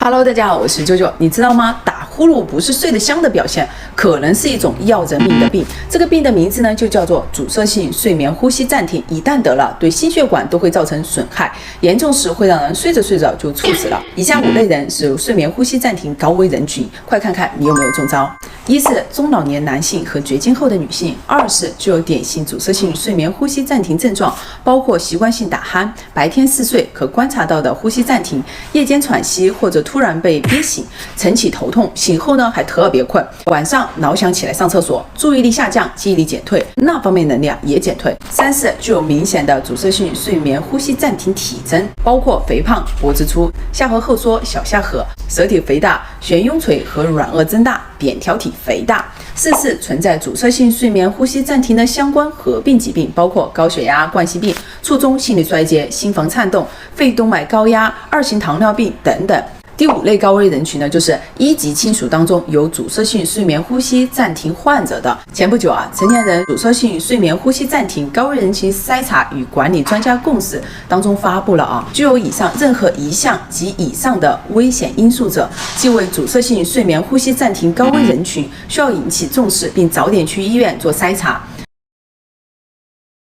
Hello， 大家好，我是啾啾。你知道吗？打呼噜不是睡得香的表现，可能是一种要人命的病。这个病的名字呢，就叫做阻塞性睡眠呼吸暂停。一旦得了，对心血管都会造成损害，严重时会让人睡着睡着就猝死了。以下5类人是睡眠呼吸暂停高危人群，快看看你有没有中招。一是中老年男性和绝经后的女性；二是具有典型阻塞性睡眠呼吸暂停症状，包括习惯性打鼾、白天嗜睡可观察到的呼吸暂停、夜间喘息或者突然被憋醒、晨起头痛，醒后呢还特别困，晚上老想起来上厕所，注意力下降，记忆力减退，那方面能量也减退。三是具有明显的阻塞性睡眠呼吸暂停体征，包括肥胖、脖子粗、下颌后缩、小下颌、舌体肥大、悬雍垂和软腭增大、扁桃体肥大。四是存在阻塞性睡眠呼吸暂停的相关合并疾病，包括高血压、冠心病、卒中心力衰竭、心房颤动、肺动脉高压、2型糖尿病等等。第5类高危人群呢，就是1级亲属当中有阻塞性睡眠呼吸暂停患者的。前不久成年人阻塞性睡眠呼吸暂停高危人群筛查与管理专家共识当中发布了具有以上任何一项及以上的危险因素者，即为阻塞性睡眠呼吸暂停高危人群，需要引起重视，并早点去医院做筛查。